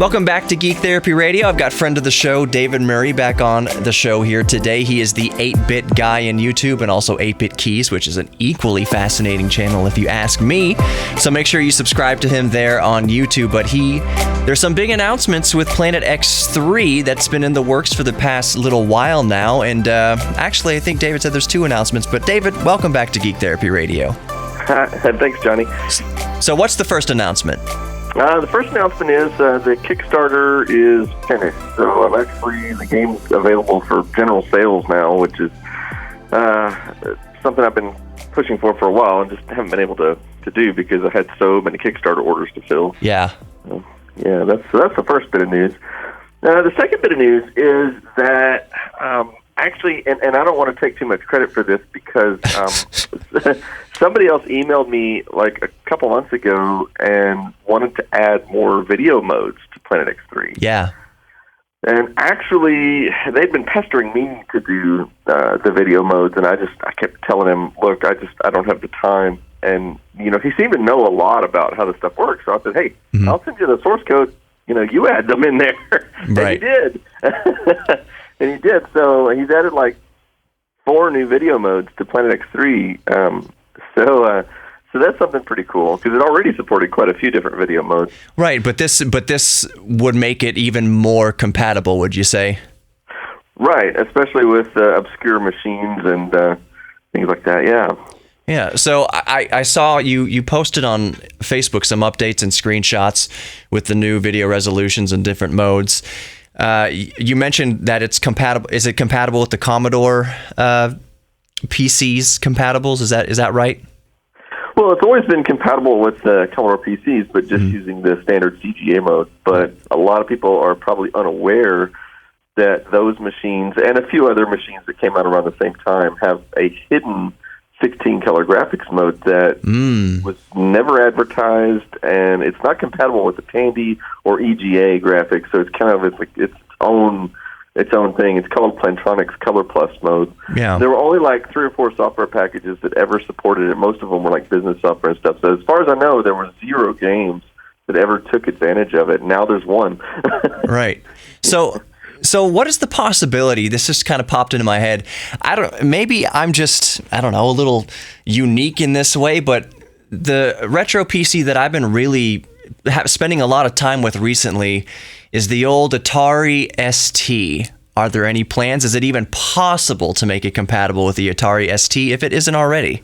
Welcome back to Geek Therapy Radio. I've got friend of the show, David Murray, back on the show here today. He is the 8-Bit Guy in YouTube and also 8-Bit Keys, which is an equally fascinating channel if you ask me. So make sure you subscribe to him there on YouTube. But there's some big announcements with Planet X3 that's been in the works for the past little while now. And actually, I think David said there's 2 announcements. But David, welcome back to Geek Therapy Radio. Thanks, Johnny. So what's the first announcement? The first announcement is the Kickstarter is finished. So the game's available for general sales now, which is something I've been pushing for a while and just haven't been able to do because I had so many Kickstarter orders to fill. Yeah. Yeah, that's the first bit of news. The second bit of news is that actually, and I don't want to take too much credit for this because somebody else emailed me like a couple months ago and wanted to add more video modes to Planet X3. Yeah. And actually, they'd been pestering me to do the video modes, and I kept telling him, look, I don't have the time. And, he seemed to know a lot about how this stuff works. So I said, hey, I'll send you the source code. You add them in there. Right. And he did. And he did. So he's added like 4 new video modes to Planet X3. So that's something pretty cool because it already supported quite a few different video modes. Right, but this would make it even more compatible, would you say? Right, especially with obscure machines and things like that. Yeah. Yeah, so I saw you posted on Facebook some updates and screenshots with the new video resolutions and different modes. You mentioned that it's compatible. Is it compatible with the Commodore PCs compatibles? Is that right? Well, it's always been compatible with Commodore PCs, but just using the standard CGA mode. But a lot of people are probably unaware that those machines and a few other machines that came out around the same time have a hidden 16-color graphics mode that was never advertised, and it's not compatible with the Tandy or EGA graphics. So it's kind of its own thing. It's called Plantronics Color Plus mode. Yeah. There were only like 3 or 4 software packages that ever supported it. Most of them were like business software and stuff. So as far as I know, there were 0 games that ever took advantage of it. Now there's 1. Right. So what is the possibility? This just kind of popped into my head. Maybe I'm just, a little unique in this way, but the retro PC that I've been really spending a lot of time with recently is the old Atari ST. Are there any plans? Is it even possible to make it compatible with the Atari ST if it isn't already?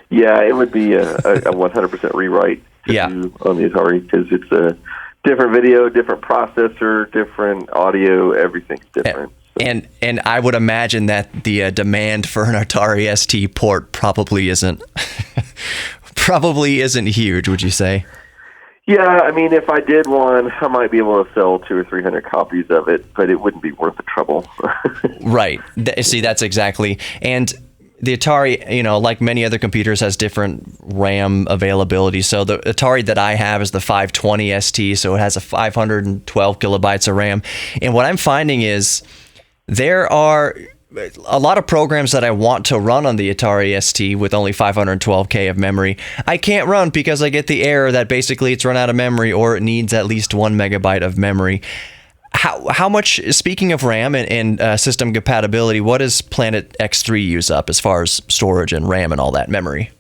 Yeah, it would be a 100% rewrite to do on the Atari because it's a different video, different processor, different audio, everything's different. And I would imagine that the demand for an Atari ST port probably isn't huge, would you say? Yeah, I mean, if I did one, I might be able to sell 200 or 300 copies of it, but it wouldn't be worth the trouble. Right. See, that's exactly. And the Atari, like many other computers, has different RAM availability. So the Atari that I have is the 520 ST, so it has a 512 kilobytes of RAM. And what I'm finding is there are a lot of programs that I want to run on the Atari ST with only 512K of memory. I can't run because I get the error that basically it's run out of memory or it needs at least 1 megabyte of memory. How much, speaking of RAM and system compatibility, what does Planet X3 use up as far as storage and RAM and all that memory?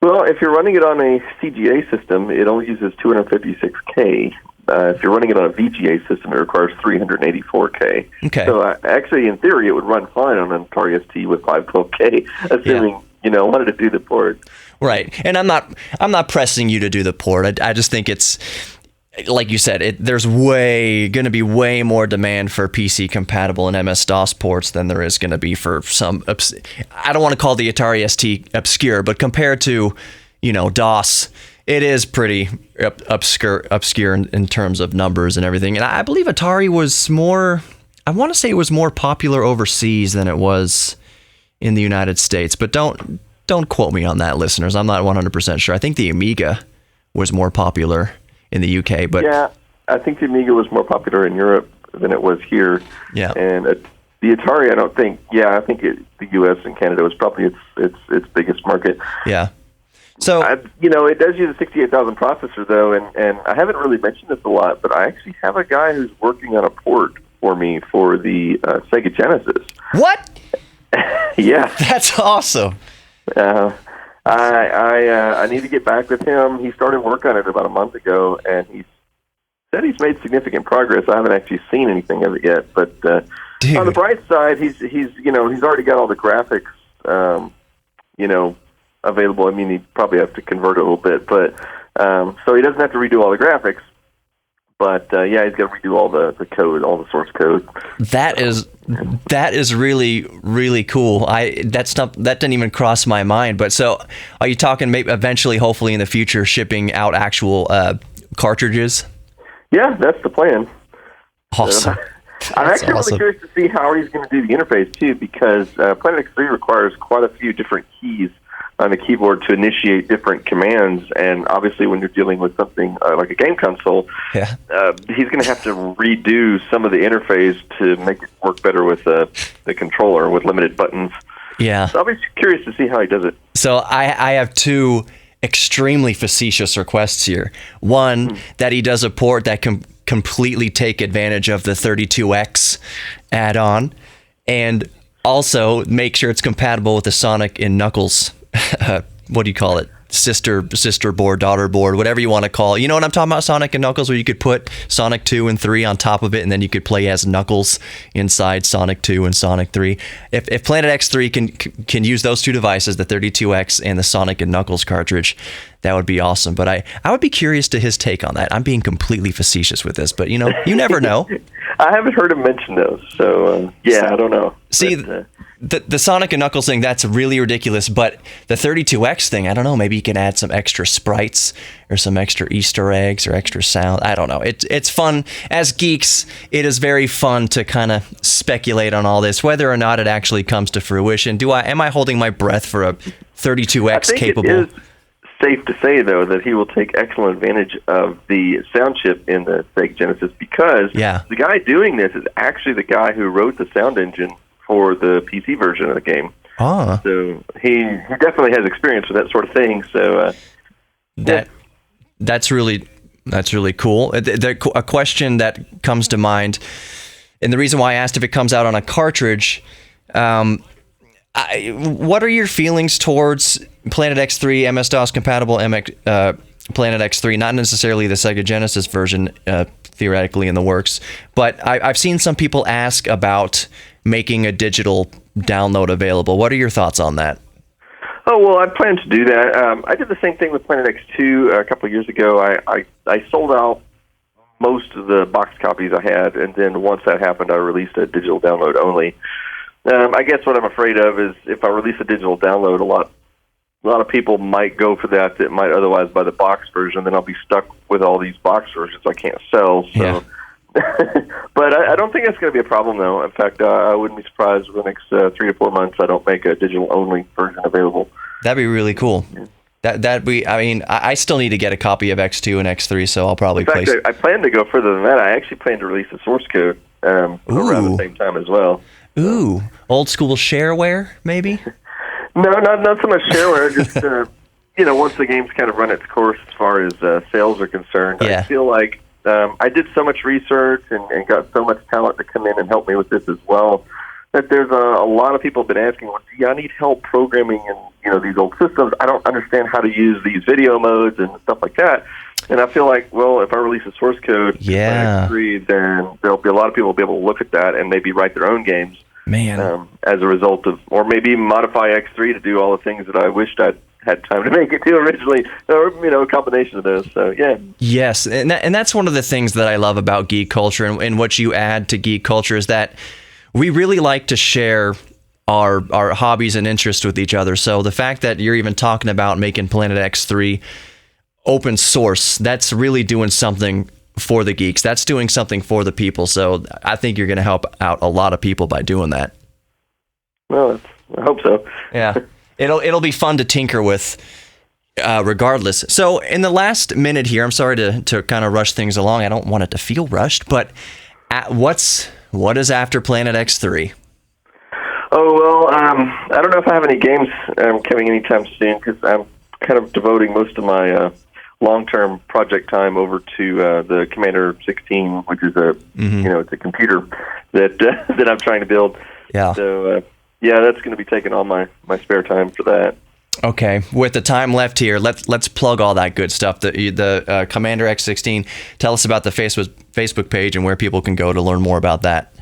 Well, if you're running it on a CGA system, it only uses 256K. If you're running it on a VGA system, it requires 384K. Okay. So actually, in theory, it would run fine on an Atari ST with 512K, assuming wanted to do the port. Right, and I'm not pressing you to do the port. I just think it's, like you said, there's going to be way more demand for PC compatible and MS-DOS ports than there is going to be for some. I don't want to call the Atari ST obscure, but compared to DOS, it is pretty obscure in terms of numbers and everything. And I believe Atari was more, I want to say it was more popular overseas than it was in the United States. But don't quote me on that, listeners. I'm not 100% sure. I think the Amiga was more popular in the UK. But yeah, I think the Amiga was more popular in Europe than it was here. Yeah. And the Atari, I think the US and Canada was probably its biggest market. Yeah. So, it does use a 68,000 processor, though, and I haven't really mentioned this a lot, but I actually have a guy who's working on a port for me for the Sega Genesis. what? Yeah. That's awesome. I need to get back with him. He started work on it about a month ago, and he said he's made significant progress. I haven't actually seen anything of it yet, but on the bright side, he's already got all the graphics, available. I mean, he probably has to convert it a little bit, but so he doesn't have to redo all the graphics. But he's got to redo all the code, all the source code. That is really, really cool. That didn't even cross my mind. But so, are you talking maybe eventually, hopefully in the future, shipping out actual cartridges? Yeah, that's the plan. Awesome. I'm actually really curious to see how he's going to do the interface too, because Planet X3 requires quite a few different keys on the keyboard to initiate different commands, and obviously when you're dealing with something like a game console, he's going to have to redo some of the interface to make it work better with the controller with limited buttons. Yeah. So I'll be curious to see how he does it. So I have two extremely facetious requests here. One, that he does a port that can completely take advantage of the 32X add-on, and also make sure it's compatible with the Sonic and Knuckles what do you call it? Sister board, daughter board, whatever you want to call it. You know what I'm talking about, Sonic and Knuckles, where you could put Sonic 2 and 3 on top of it, and then you could play as Knuckles inside Sonic 2 and Sonic 3. If Planet X3 can use those two devices, the 32X and the Sonic and Knuckles cartridge, that would be awesome. But I would be curious to his take on that. I'm being completely facetious with this, but you never know. I haven't heard him mention those, so I don't know. See, the Sonic and Knuckles thing, that's really ridiculous, but the 32X thing, I don't know, maybe you can add some extra sprites or some extra Easter eggs or extra sound. I don't know. It's fun. As geeks, it is very fun to kind of speculate on all this, whether or not it actually comes to fruition. Am I holding my breath for a 32X capable? It is safe to say, though, that he will take excellent advantage of the sound chip in the Sega Genesis, because the guy doing this is actually the guy who wrote the sound engine for the PC version of the game. So he definitely has experience with that sort of thing. So that's really cool. A question that comes to mind, and the reason why I asked if it comes out on a cartridge, what are your feelings towards Planet X3, MS-DOS compatible Planet X3, not necessarily the Sega Genesis version, theoretically in the works, but I've seen some people ask about making a digital download available. What are your thoughts on that? Oh, well, I plan to do that. I did the same thing with Planet X2 a couple of years ago. I sold out most of the box copies I had, and then once that happened, I released a digital download only. I guess what I'm afraid of is if I release a digital download, a lot of people might go for that might otherwise buy the box version. Then I'll be stuck with all these box versions I can't sell. So. Yeah. But I don't think that's going to be a problem, though. In fact, I wouldn't be surprised if the next 3 to 4 months I don't make a digital-only version available. That'd be really cool. Yeah. That'd be. I mean, I still need to get a copy of X2 and X3, so I'll probably place. In fact, I plan to go further than that. I actually plan to release the source code around the same time as well. Ooh, old school shareware, maybe? No, not so much shareware. Just once the game's kind of run its course as far as sales are concerned, I feel like I did so much research and got so much talent to come in and help me with this as well, that there's a lot of people have been asking, well, gee, I need help programming in these old systems. I don't understand how to use these video modes and stuff like that. And I feel like, well, if I release a source code for X3, then there'll be a lot of people will be able to look at that and maybe write their own games. Man, as a result of, or maybe modify X3 to do all the things that I wished I'd had time to make it to originally, or a combination of those. So yeah. Yes, and that's one of the things that I love about geek culture, and what you add to geek culture is that we really like to share our hobbies and interests with each other. So the fact that you're even talking about making Planet X3 open source, that's really doing something for the geeks. That's doing something for the people. So I think you're going to help out a lot of people by doing that. Well, I hope so. Yeah. It'll be fun to tinker with regardless. So in the last minute here, I'm sorry to kind of rush things along. I don't want it to feel rushed, but what is after Planet X3? Oh, well, I don't know if I have any games coming anytime soon, because I'm kind of devoting most of my long-term project time over to the Commander 16, which is it's a computer that that I'm trying to build. Yeah. So that's going to be taking all my spare time for that. Okay, with the time left here, let's plug all that good stuff. The Commander X16. Tell us about the Facebook page and where people can go to learn more about that.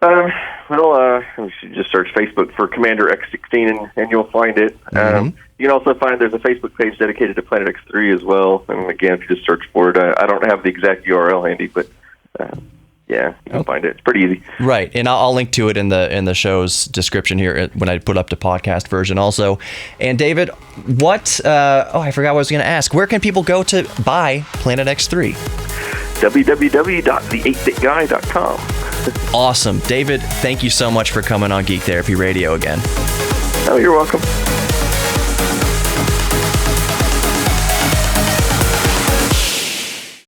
You should just search Facebook for Commander X16 and you'll find it. You can also find there's a Facebook page dedicated to Planet X3 as well. And again, if you just search for it, I don't have the exact URL handy, but you can find it. It's pretty easy. Right, and I'll link to it in the show's description here when I put up the podcast version also. And David, what? I forgot what I was going to ask. Where can people go to buy Planet X3? www.the8bitguy.com. Awesome. David, thank you so much for coming on Geek Therapy Radio again. Oh, you're welcome.